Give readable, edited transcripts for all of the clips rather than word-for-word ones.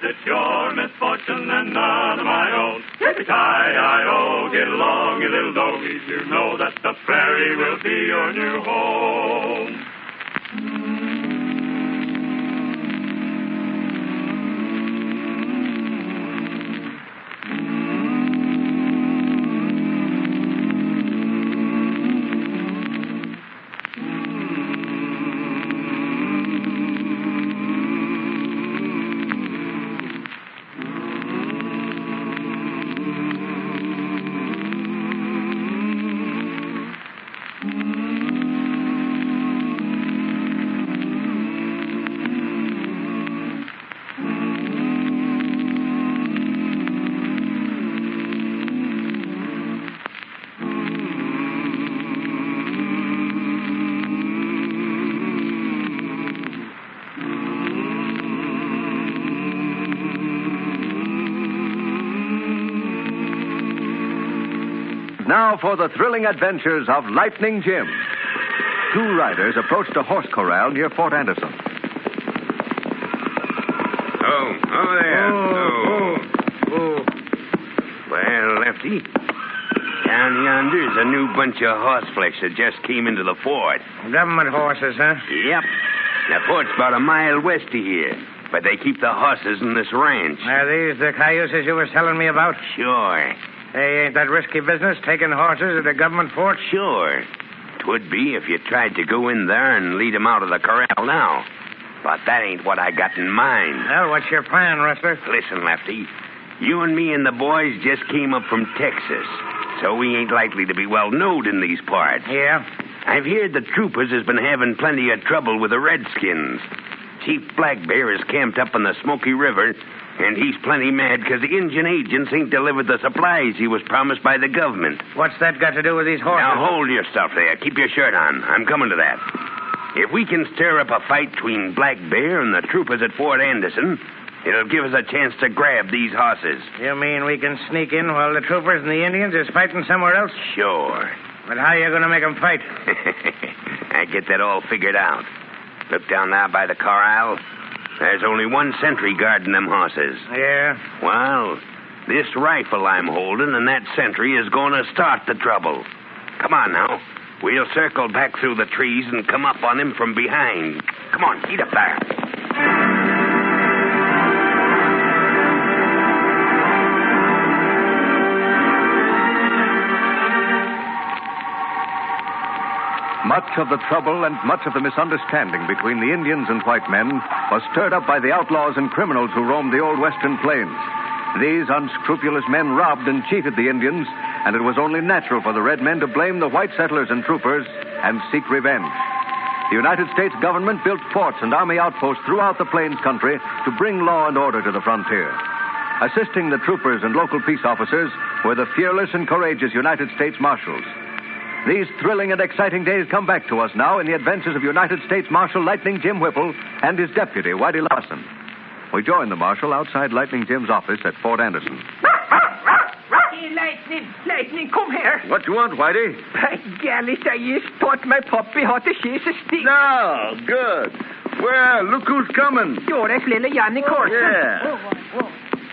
It's your misfortune and none of my own. Yippee-ki-yi-o, get along, you little doggies. You know that the prairie will be your new home. Now for the thrilling adventures of Lightning Jim. Two riders approached a horse corral near Fort Anderson. Oh, over there. Oh. Well, Lefty, down yonder's a new bunch of horseflesh that just came into the fort. Government horses, huh? Yep. The fort's about a mile west of here, but they keep the horses in this ranch. Are these the cayuses you were telling me about? Sure. Hey, ain't that risky business, taking horses at a government fort? Sure. 'Twould be if you tried to go in there and lead 'em out of the corral now. But that ain't what I got in mind. Well, what's your plan, Rustler? Listen, Lefty. You and me and the boys just came up from Texas, so we ain't likely to be well known in these parts. Yeah? I've heard the troopers has been having plenty of trouble with the Redskins. Chief Black Bear is camped up on the Smoky River, and he's plenty mad because the Indian agents ain't delivered the supplies he was promised by the government. What's that got to do with these horses? Now, hold your stuff there. Keep your shirt on. I'm coming to that. If we can stir up a fight between Black Bear and the troopers at Fort Anderson, it'll give us a chance to grab these horses. You mean we can sneak in while the troopers and the Indians is fighting somewhere else? Sure. But how are you going to make them fight? I get that all figured out. Look down there by the corral. There's only one sentry guarding them horses. Yeah? Well, this rifle I'm holding and that sentry is going to start the trouble. Come on now. We'll circle back through the trees and come up on him from behind. Come on, get up there. Much of the trouble and much of the misunderstanding between the Indians and white men was stirred up by the outlaws and criminals who roamed the old western plains. These unscrupulous men robbed and cheated the Indians, and it was only natural for the red men to blame the white settlers and troopers and seek revenge. The United States government built forts and army outposts throughout the plains country to bring law and order to the frontier. Assisting the troopers and local peace officers were the fearless and courageous United States Marshals. These thrilling and exciting days come back to us now in the adventures of United States Marshal Lightning Jim Whipple and his deputy, Whitey Larson. We join the Marshal outside Lightning Jim's office at Fort Anderson. Hey, Lightning, come here. What you want, Whitey? By golly, I just thought my puppy had to chase a stick. No, good. Well, look who's coming. You're that's little Johnny Corson. Yeah.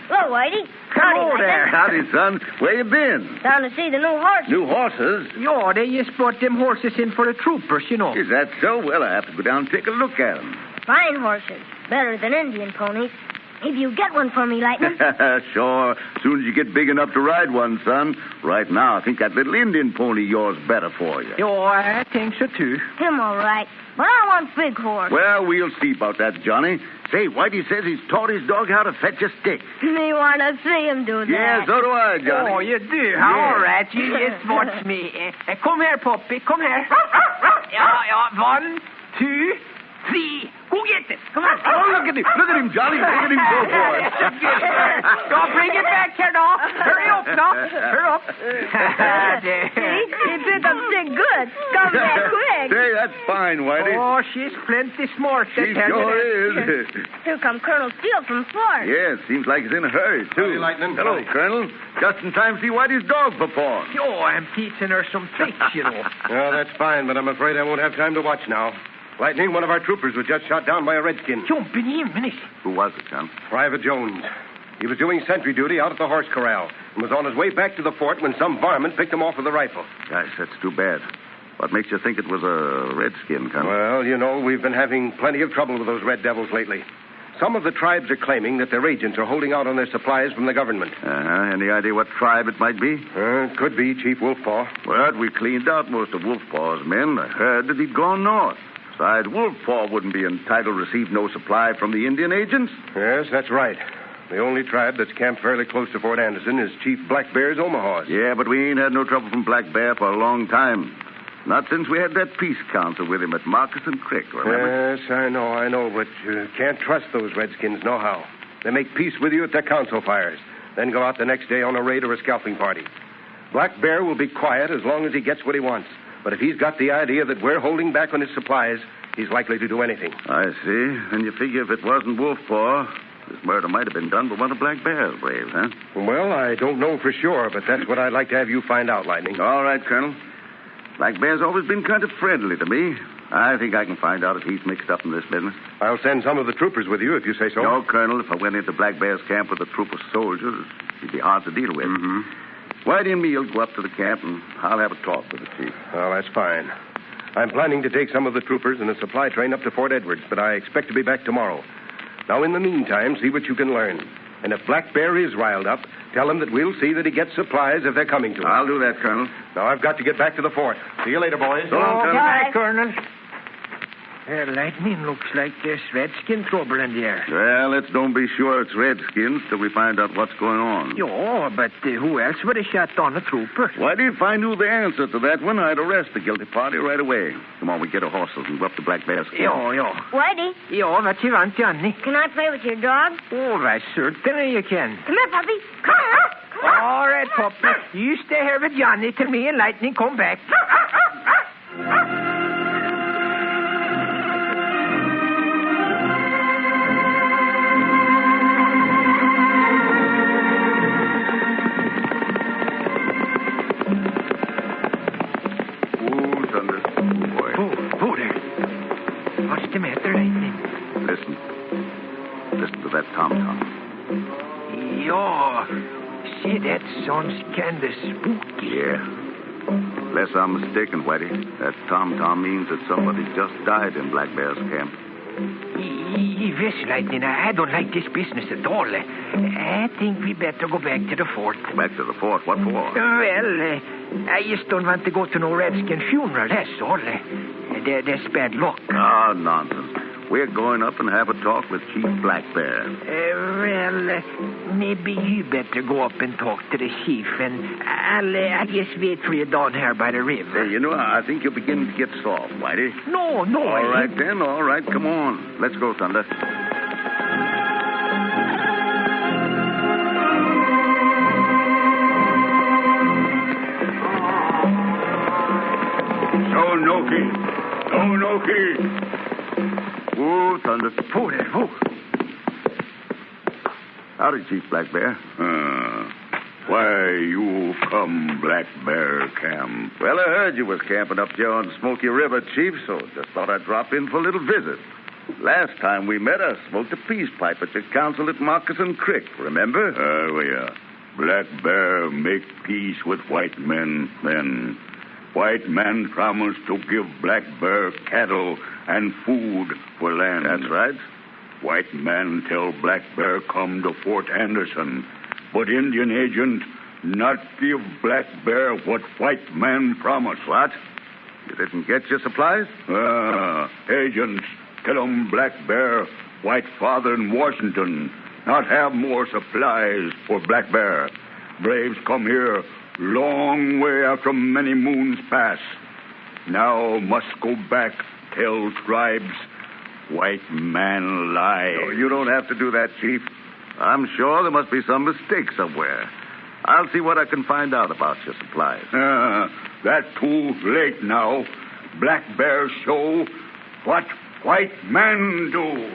Hello, Whitey. Hello there. Howdy, son. Where you been? Down to see the new horses. New horses? Yeah, they just brought them horses in for the troopers, you know. Is that so? Well, I have to go down and take a look at them. Fine horses. Better than Indian ponies. Maybe you get one for me, Lightning. Sure. Soon as you get big enough to ride one, son. Right now, I think that little Indian pony of yours better for you. Yeah, I think so, too. Him all right. But I want big horse. Well, we'll see about that, Johnny. Say, Whitey says he's taught his dog how to fetch a stick. Me want to see him do that. Yeah, so do I, Johnny. Oh, you do? Yeah. All right, you just watch me. Come here, puppy, come here. Yeah, 1, 2, 3. Go get it. Come on. Oh, look at him, Johnny. Look at him go for it. Don't bring it back here now. Hurry up now. Hurry up. He picked up stick good. Come back quick. Say, that's fine, Whitey. Oh, she's plenty smart. She sure is. Here come Colonel Steele from Fort. Yeah, seems like he's in a hurry, too. Howdy, Lightning. Hello, Howdy. Colonel. Just in time to see Whitey's dog perform. Oh, I'm teaching her some tricks, you know. Oh, that's fine, but I'm afraid I won't have time to watch now. Lightning, one of our troopers was just shot down by a redskin. Jumping himmenis. Who was it, Colonel? Private Jones. He was doing sentry duty out at the horse corral and was on his way back to the fort when some varmint picked him off with a rifle. Gosh, that's too bad. What makes you think it was a redskin, Colonel? Well, we've been having plenty of trouble with those red devils lately. Some of the tribes are claiming that their agents are holding out on their supplies from the government. Any idea what tribe it might be? It could be Chief Wolfpaw. Well, we cleaned out most of Wolfpaw's men. I heard that he'd gone north. Besides, Wolfpaw wouldn't be entitled to receive no supply from the Indian agents. Yes, that's right. The only tribe that's camped fairly close to Fort Anderson is Chief Black Bear's Omahas. Yeah, but we ain't had no trouble from Black Bear for a long time. Not since we had that peace council with him at Moccasin Creek, remember? Yes, I know, but you can't trust those redskins nohow. They make peace with you at their council fires, then go out the next day on a raid or a scalping party. Black Bear will be quiet as long as he gets what he wants. But if he's got the idea that we're holding back on his supplies, he's likely to do anything. I see. And you figure if it wasn't Wolfpaw, this murder might have been done by one of Black Bear's braves, huh? Well, I don't know for sure, but that's what I'd like to have you find out, Lightning. All right, Colonel. Black Bear's always been kind of friendly to me. I think I can find out if he's mixed up in this business. I'll send some of the troopers with you if you say so. No, Colonel, if I went into Black Bear's camp with a troop of soldiers, he'd be hard to deal with. Mm-hmm. Whitey and me will go up to the camp, and I'll have a talk with the chief. Oh, that's fine. I'm planning to take some of the troopers and a supply train up to Fort Edwards, but I expect to be back tomorrow. Now, in the meantime, see what you can learn. And if Black Bear is riled up, tell him that we'll see that he gets supplies if they're coming to him. I'll do that, Colonel. Now, I've got to get back to the fort. See you later, boys. So long, Colonel. Bye, Colonel. Lightning, looks like there's redskin trouble in the air. Well, let's don't be sure it's redskins till we find out what's going on. Yeah, but who else would have shot down a trooper? Why do you find out the answer to that one? I'd arrest the guilty party right away. Come on, we get our horses and go up to Black Bear's camp. Yeah. Whitey, Ja, vad you want, Johnny? can I play with your dog? All right, certainly you can. Come here, puppy. Come on. All right, Puppy. You stay here with Johnny till me and Lightning come back. Who there? What's the matter, Lightning? Listen to that tom-tom. Yeah. See, that sounds kind of spooky. Yeah. Unless I'm mistaken, Whitey, that tom-tom means that somebody just died in Black Bear's camp. Yes, Lightning, I don't like this business at all. I think we better go back to the fort. Back to the fort? What for? Well, I just don't want to go to no redskin funeral, that's all. There's bad luck. Oh, nonsense. We're going up and have a talk with Chief Black Bear. Maybe you better go up and talk to the chief, and I'll just wait for you down here by the river. Hey, I think you're beginning to get soft, Whitey. No. All right, then. All right, come on. Let's go, Thunder. No key. Whoa, Thunder. Who? Howdy, Chief Black Bear. Why you come Black Bear camp? Well, I heard you was camping up there on Smoky River, Chief, so just thought I'd drop in for a little visit. Last time we met, I smoked a peace pipe at your council at Moccasin Creek, remember? Yeah. Black Bear make peace with white men then. White man promised to give Black Bear cattle and food for land. That's right. White man tell Black Bear come to Fort Anderson, but Indian agent not give Black Bear what white man promised. What? You didn't get your supplies? Agents tell 'em Black Bear, white father in Washington, not have more supplies for Black Bear. Braves come here long way after many moons pass. Now must go back, tell tribes, white man lie. No, you don't have to do that, Chief. I'm sure there must be some mistake somewhere. I'll see what I can find out about your supplies. That's too late now. Black Bear show what white men do.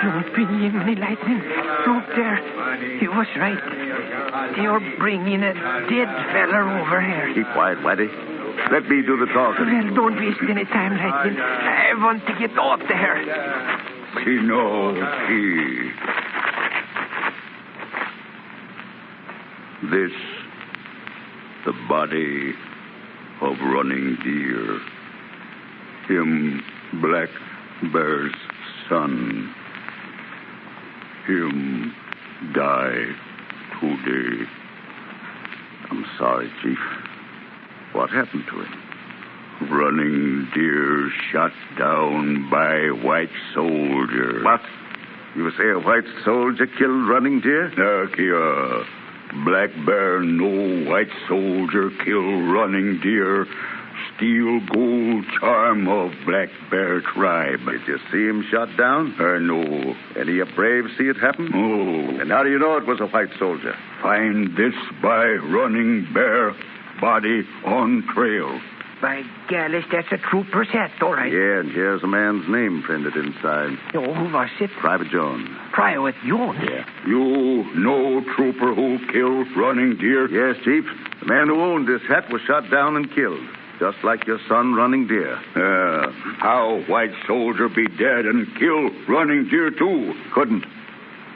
Don't believe me, Lightning. Look there. He was right. They are bringing a dead fella over here. Keep quiet, Whitey. Let me do the talking. Well, don't waste any time, Lightning. I want to get out there. This, the body of running deer. Him, Black Bear's son. Him die today. I'm sorry, Chief. What happened to him? Running deer shot down by white soldier. What? You say a white soldier killed running deer? Here. Black Bear, no white soldier kill running deer. Steal gold charm of Black Bear tribe. Did you see him shot down? No. Any of braves see it happen? No. And how do you know it was a white soldier? Find this by running bear body on trail. By golly, that's a trooper's hat, all right. Yeah, and here's a man's name printed inside. Oh, who was it? Private Jones. Private Jones? Yeah. You know trooper who killed running deer? Yes, Chief. The man who owned this hat was shot down and killed. Just like your son running deer. How white soldier be dead and kill running deer too? Couldn't.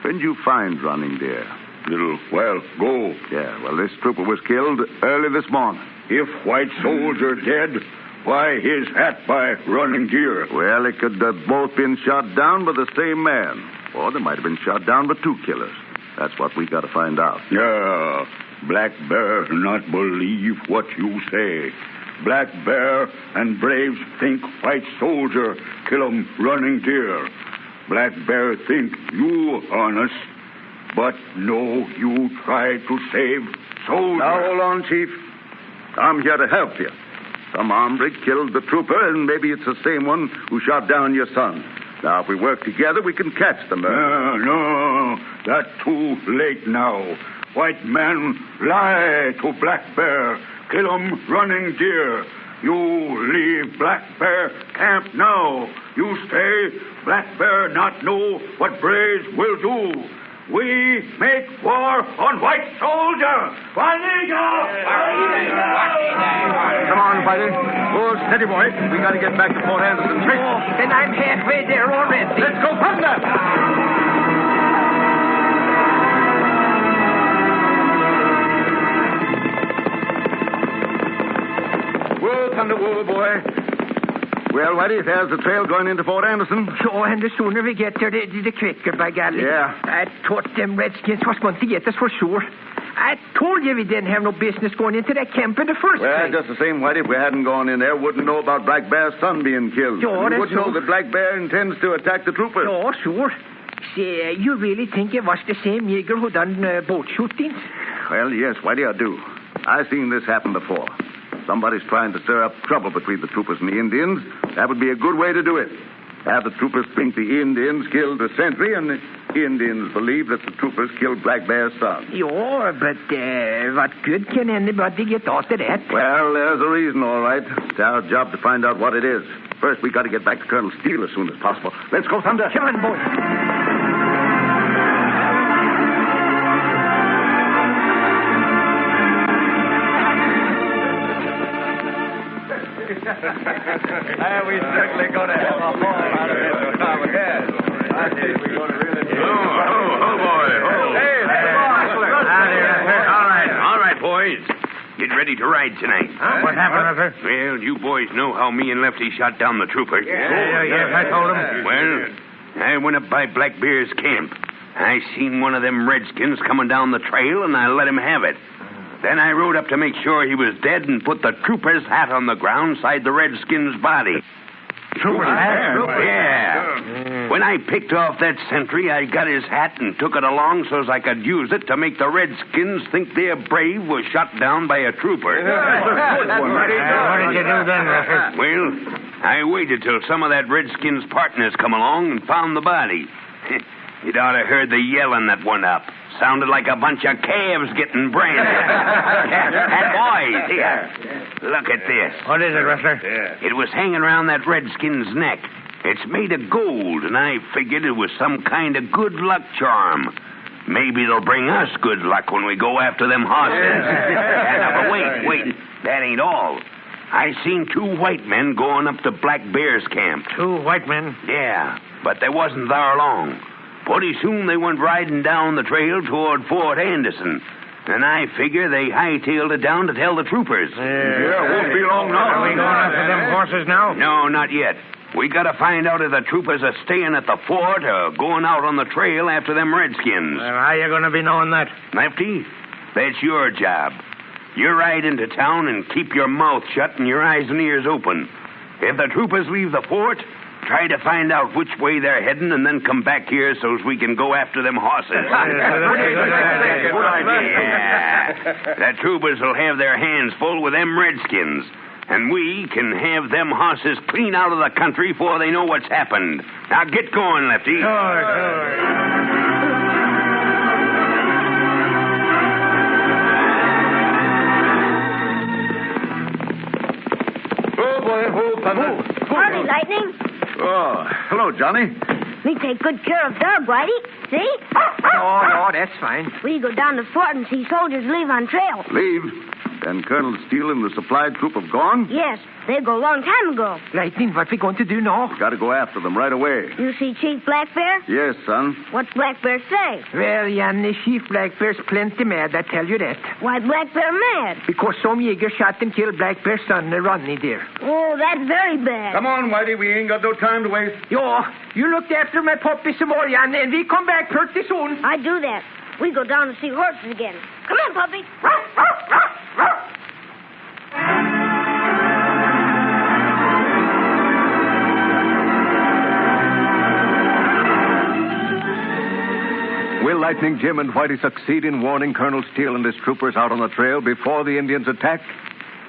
When'd you find running deer? Little while ago. Yeah, well, this trooper was killed early this morning. If white soldier dead, why his hat by running deer? Well, it could have both been shot down by the same man. Or they might have been shot down by two killers. That's what we got to find out. Yeah, Black Bear not believe what you say. Black Bear and braves think white soldier kill 'em running deer. Black Bear think you honest, but no, you try to save soldier. Now, hold on, Chief. I'm here to help you. Some hombre killed the trooper, and maybe it's the same one who shot down your son. Now, if we work together, we can catch the murderer. No, that's too late now. White man lie to Black Bear. Kill 'em running deer. You leave Black Bear camp now. You stay. Black Bear not know what braves will do. We make war on white soldier. Come on, Whitey. Oh, steady, boy. We got to get back to Fort Anderson. Oh, then I'm halfway there already. Let's go from there. Thunder, whoa, boy. Well, Whitey, there's the trail going into Fort Anderson. Sure, and the sooner we get there, the quicker, by golly. Yeah. I thought them redskins was going to get us for sure. I told you we didn't have no business going into that camp in the first Well, place. just the same, Whitey, if we hadn't gone in there, wouldn't know about Black Bear's son being killed. Sure, we that's wouldn't know so. that Black Bear intends to attack the troopers. Oh, sure. Say, you really think it was the same nigger who done boat shootings? Well, yes, Whitey, I do. I've seen this happen before. Somebody's trying to stir up trouble between the troopers and the Indians. That would be a good way to do it. Have the troopers think the Indians killed the sentry, and the Indians believe that the troopers killed Black Bear's son. Yeah, but what good can anybody get out of that? Well, there's a reason, all right. It's our job to find out what it is. First, we got to get back to Colonel Steele as soon as possible. Let's go, Thunder. Come on, boy. We certainly going to have a haul out of it. I think we're going to really do it. Oh, boy. Oh. Hey, All right, boys. Get ready to ride tonight. What happened, Ruffer? Well, you boys know how me and Lefty shot down the trooper. Yes, I told him. Well, I went up by Black Bear's camp. I seen one of them redskins coming down the trail, and I let him have it. Then I rode up to make sure he was dead and put the trooper's hat on the ground side the redskin's body. Trooper's hat? Yeah. When I picked off that sentry, I got his hat and took it along so as I could use it to make the redskins think their brave was shot down by a trooper. What did you do then, Ruffer? Well, I waited till some of that redskin's partners come along and found the body. You'd ought to heard the yelling that went up. Sounded like a bunch of calves getting branded. And boys, here, look at this. What is it, Rustler? It was hanging around that redskin's neck. It's made of gold, and I figured it was some kind of good luck charm. Maybe it'll bring us good luck when we go after them horses. But wait. That ain't all. I seen 2 white men going up to Black Bear's camp. 2 white men? Yeah, but they wasn't there long. Pretty soon they went riding down the trail toward Fort Anderson. And I figure they hightailed it down to tell the troopers. Yeah, won't be long now. Are we going after them horses now? No, not yet. We gotta find out if the troopers are staying at the fort or going out on the trail after them redskins. Well, how you going to be knowing that? Lefty, that's your job. You ride into town and keep your mouth shut and your eyes and ears open. If the troopers leave the fort, try to find out which way they're heading and then come back here so we can go after them horses. Good idea. Yeah. The troopers will have their hands full with them redskins. And we can have them horses clean out of the country before they know what's happened. Now get going, Lefty. Oh, boy, hold thunder. Howdy, Lightning. Oh, hello, Johnny. We take good care of dog, Whitey. See? No, that's fine. We go down to the fort and see soldiers leave on trail. Leave? And Colonel Steele and the supply troop have gone? Yes, they go a long time ago. Lightning, what we going to do now? Got to go after them right away. You see Chief Black Bear? Yes, son. What's Black Bear say? Well, Jan, the Chief Black Bear's plenty mad, I tell you that. Why Black Bear mad? Because some Jaeger shot and killed Black Bear's son, Ronnie there. Oh, that's very bad. Come on, Whitey. We ain't got no time to waste. Yo, you looked after my puppy some more, Jan, and we come back pretty soon. I do that. We go down to see horses again. Come on, puppy. Will Lightning Jim and Whitey succeed in warning Colonel Steele and his troopers out on the trail before the Indians attack?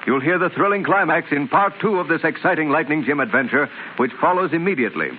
You'll hear the thrilling climax in part 2 of this exciting Lightning Jim adventure, which follows immediately.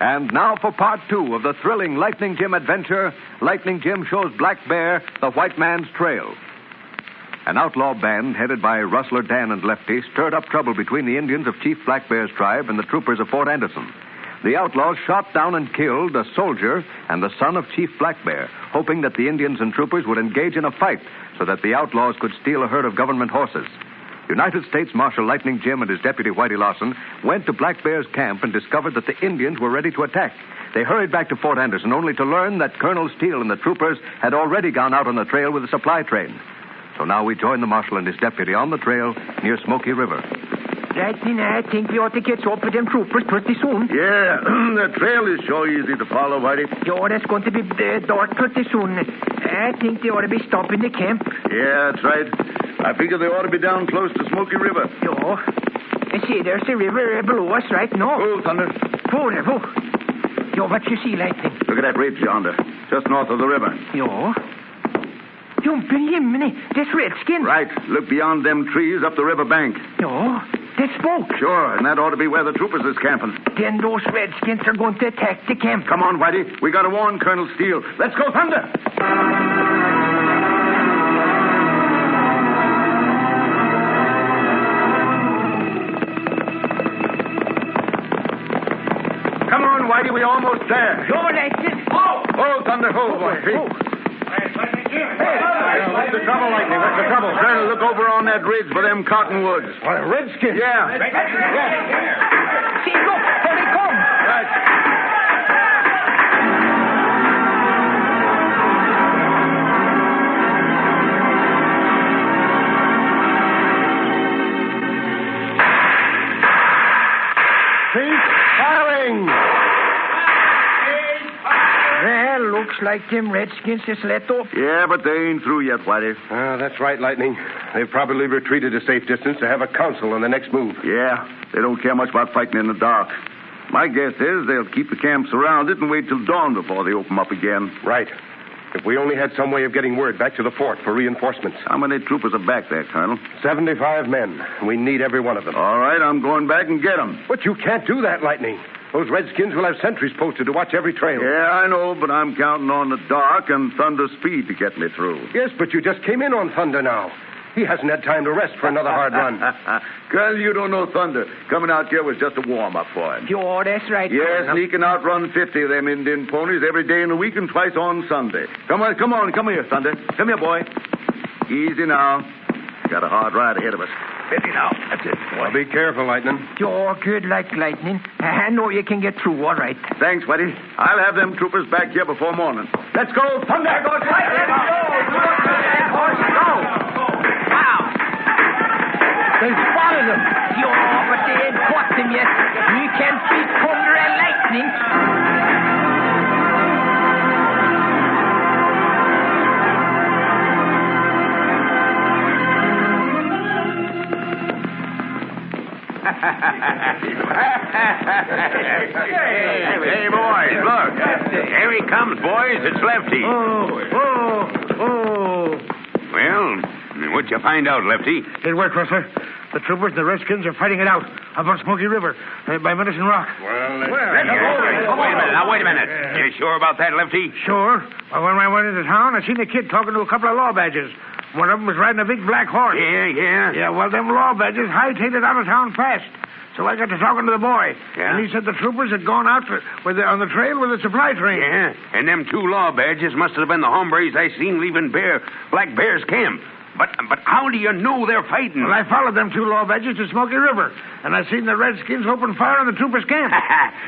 And now for part 2 of the thrilling Lightning Jim adventure, Lightning Jim shows Black Bear the white man's trail. An outlaw band headed by Rustler Dan and Lefty stirred up trouble between the Indians of Chief Black Bear's tribe and the troopers of Fort Anderson. The outlaws shot down and killed a soldier and the son of Chief Black Bear, hoping that the Indians and troopers would engage in a fight so that the outlaws could steal a herd of government horses. United States Marshal Lightning Jim and his deputy Whitey Larson went to Black Bear's camp and discovered that the Indians were ready to attack. They hurried back to Fort Anderson only to learn that Colonel Steele and the troopers had already gone out on the trail with a supply train. So now we join the marshal and his deputy on the trail near Smoky River. Lightning, I think we ought to get up with them troopers pretty soon. Yeah, the trail is so easy to follow, Whitey. Yo, that's going to be dark pretty soon. I think they ought to be stopping the camp. Yeah, that's right. I figure they ought to be down close to Smoky River. Yo, see, there's the river below us right now. Oh, thunder. Oh. Yo, what you see, Lightning? Look at that ridge yonder, just north of the river. Yo. Jumping Jiminy, that's Redskin. Right. Look beyond them trees up the river bank. Yo, that's smoke. Sure, and that ought to be where the troopers is camping. Then those Redskins are going to attack the camp. Come on, Whitey. We got to warn Colonel Steele. Let's go, Thunder. Come on, Whitey. We're almost there. Yo, Lightning. Oh, Thunder, hold, Whitey. What's the trouble, Lightning? What's the trouble? Colonel, look over on that ridge for them cottonwoods. What, Redskins? Yeah. See, look, there they come. Right. Cease fire! like them redskins is let up. Yeah, but they ain't through yet, Whitey. That's right, Lightning. They've probably retreated a safe distance to have a council on the next move. Yeah, they don't care much about fighting in the dark. My guess is they'll keep the camp surrounded and wait till dawn before they open up again. Right. If we only had some way of getting word back to the fort for reinforcements. How many troopers are back there, Colonel? 75 men. We need every one of them. All right, I'm going back and get them. But you can't do that, Lightning. Those redskins will have sentries posted to watch every trail. Yeah, I know, but I'm counting on the dark and Thunder speed to get me through. Yes, but you just came in on Thunder now. He hasn't had time to rest for another hard run. Colonel, you don't know Thunder. Coming out here was just a warm-up for him. Sure, that's right. Yes, he can outrun 50 of them Indian ponies every day in the week and twice on Sunday. Come here, Thunder. Come here, boy. Easy now. Got a hard ride ahead of us. Steady now. That's it, boy. Well, be careful, Lightning. You're good like lightning. I know you can get through, all right. Thanks, Whitey. I'll have them troopers back here before morning. Let's go, Thunder. Let's go. They spotted them. Sure, but they ain't caught them yet. We can beat thunder and lightning. Hey, boys, look. Here he comes, boys. It's Lefty. Well, what'd you find out, Lefty? It worked, Rustler. The troopers and the redskins are fighting it out up on Smoky River by Medicine Rock. Well, Wait a minute. You sure about that, Lefty? Sure. Well, when I went into town, I seen a kid talking to a couple of law badges. One of them was riding a big black horse. Yeah. Yeah, well, them law badges hightailed it out of town fast. So I got to talking to the boy. Yeah? And he said the troopers had gone out on the trail with a supply train. Yeah, and them two law badges must have been the hombres I seen leaving Black Bear's camp. But how do you know they're fighting? Well, I followed them two law badges to Smoky River, and I seen the redskins open fire on the troopers' camp.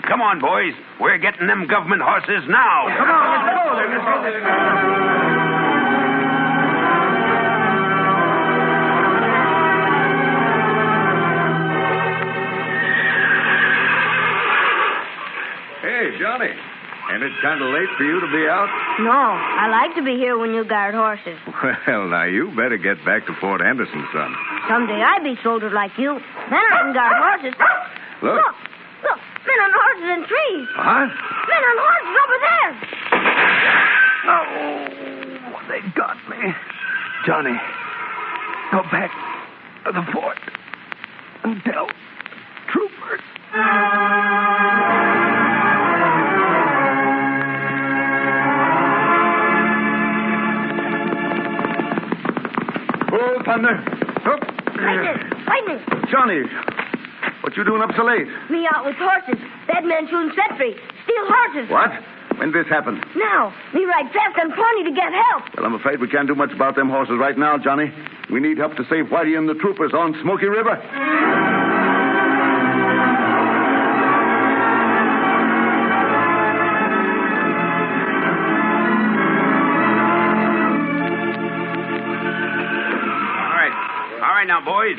Come on, boys. We're getting them government horses now. Come on, let's go. Let's go. Hey, Johnny. Ain't it kind of late for you to be out? No, I like to be here when you guard horses. Well, now, you better get back to Fort Anderson, son. Someday I be soldier like you. Then I can guard horses. Look. Look, men on horses in trees. Huh? Men on horses over there. Oh, they got me. Johnny, go back to the fort and tell troopers. Oh, Thunder. Look. Lightning. Johnny, what you doing up so late? Me out with horses. Dead men shooting sentry. Steal horses. What? When did this happen? Now, me ride fast and pony to get help. Well, I'm afraid we can't do much about them horses right now, Johnny. We need help to save Whitey and the troopers on Smoky River. All right, now, boys.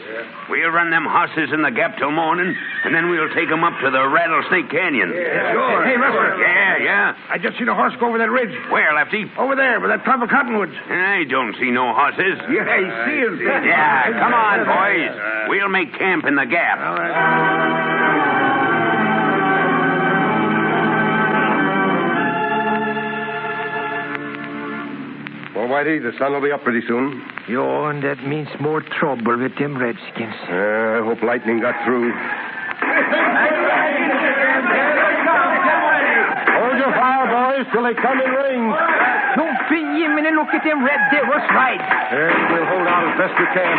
We'll run them horses in the gap till morning, and then we'll take them up to the Rattlesnake Canyon. Sure. Hey, Rustler. Yeah. I just seen a horse go over that ridge. Where, Lefty? Over there, by that clump of cottonwoods. I don't see no horses. Yeah, I see him. Yeah, come on, boys. We'll make camp in the gap. All right. Well, Whitey, the sun will be up pretty soon. Yo, and that means more trouble with them redskins. I hope lightning got through. Hold your fire, boys, till they come in range. Don't be yimming and look at them red devils ride. We'll hold out as best we can.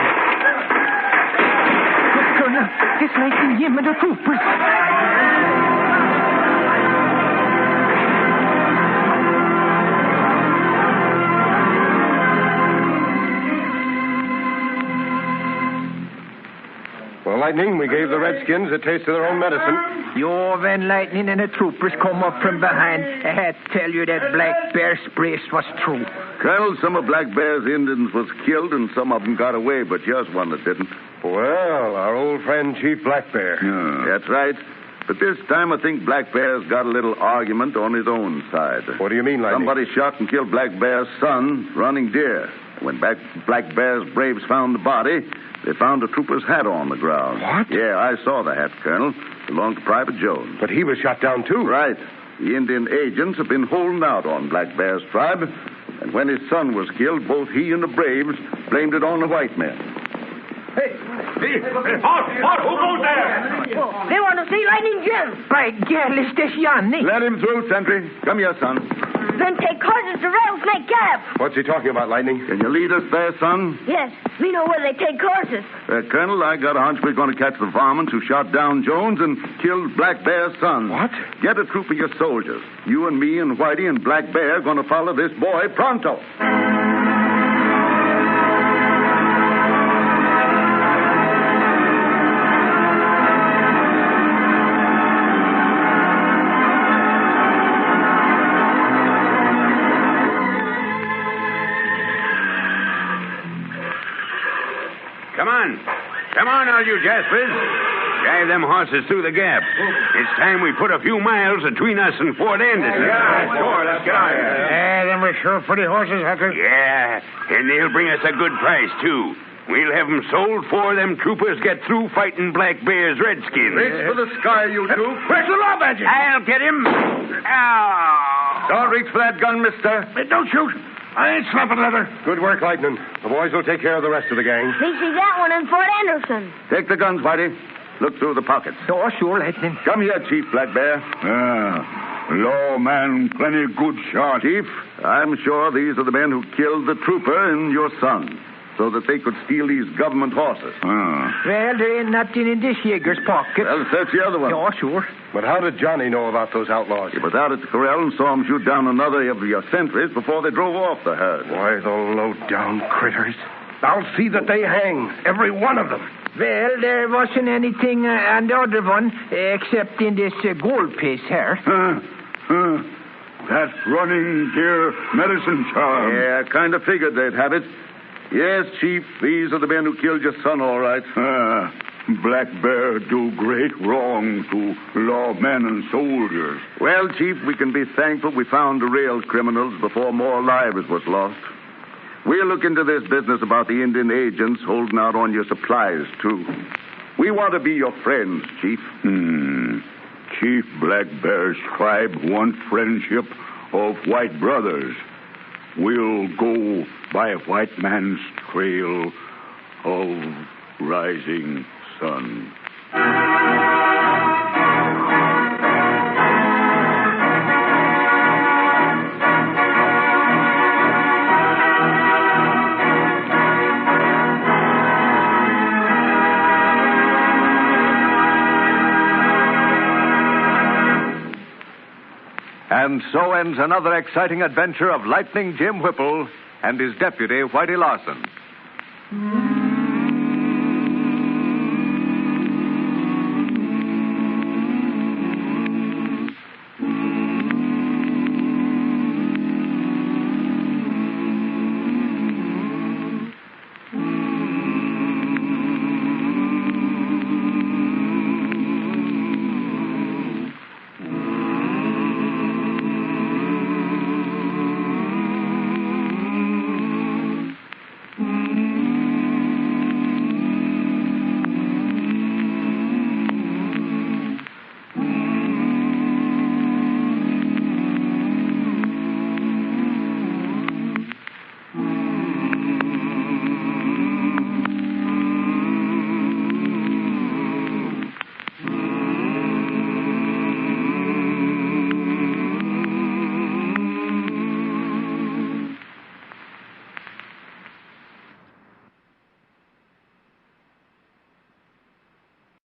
Look, Colonel, it's like the yimming the troopers. Well, Lightning, we gave the redskins a taste of their own medicine. Yo, when Lightning and the troopers come up from behind, I had to tell you that Black Bear's brace was true. Colonel, some of Black Bear's Indians was killed and some of them got away, but here's one that didn't. Well, our old friend Chief Black Bear. Yeah. That's right. But this time I think Black Bear's got a little argument on his own side. What do you mean, Lightning? Somebody shot and killed Black Bear's son running deer. When Black Bear's braves found the body, they found a trooper's hat on the ground. What? Yeah, I saw the hat, Colonel. Belonged to Private Jones. But he was shot down, too. Right. The Indian agents have been holding out on Black Bear's tribe. And when his son was killed, both he and the braves blamed it on the white men. Hey, what? Who goes there? They want to see Lightning Jim. By Gallus, this Yanni. Let him through, Sentry. Come here, son. Then take horses to Rattlesnake Gap. What's he talking about, Lightning? Can you lead us there, son? Yes, we know where they take horses. Colonel, I got a hunch we're going to catch the varmints who shot down Jones and killed Black Bear's son. What? Get a troop of your soldiers. You and me and Whitey and Black Bear are going to follow this boy pronto. Come on, all you Jaspers. Drive them horses through the gap. It's time we put a few miles between us and Fort Anderson. Yeah, sure. Let's get on here. Yeah, them are sure pretty horses, Hucker. Yeah, and they'll bring us a good price, too. We'll have them sold before them troopers get through fighting Black Bear's redskins. Reach for the sky, you two. Where's the law badger? I'll get him. Ow. Don't reach for that gun, mister. Don't shoot. I ain't slapping leather. Good work, Lightning. The boys will take care of the rest of the gang. They see that one in Fort Anderson. Take the guns, Whitey. Look through the pockets. Oh, sure, Lightning. Come here, Chief Black Bear. Lawman, plenty good shot. Chief, I'm sure these are the men who killed the trooper and your son, so that they could steal these government horses. Well, there ain't nothing in this Jaeger's pocket. Well, search the other one. Oh, sure. But how did Johnny know about those outlaws? He was out at the corral and saw him shoot down another of your sentries before they drove off the herd. Why, the low-down critters. I'll see that they hang, every one of them. Well, there wasn't anything on the other one, except in this gold piece here. That running deer medicine charm. Yeah, kind of figured they'd have it. Yes, Chief, these are the men who killed your son, all right. Black Bear do great wrong to lawmen and soldiers. Well, Chief, we can be thankful we found the real criminals before more lives was lost. We'll look into this business about the Indian agents holding out on your supplies, too. We want to be your friends, Chief. Chief Black Bear's tribe want friendship of white brothers. We'll go by a white man's trail of rising sun. And so ends another exciting adventure of Lightning Jim Whipple and his deputy, Whitey Larson.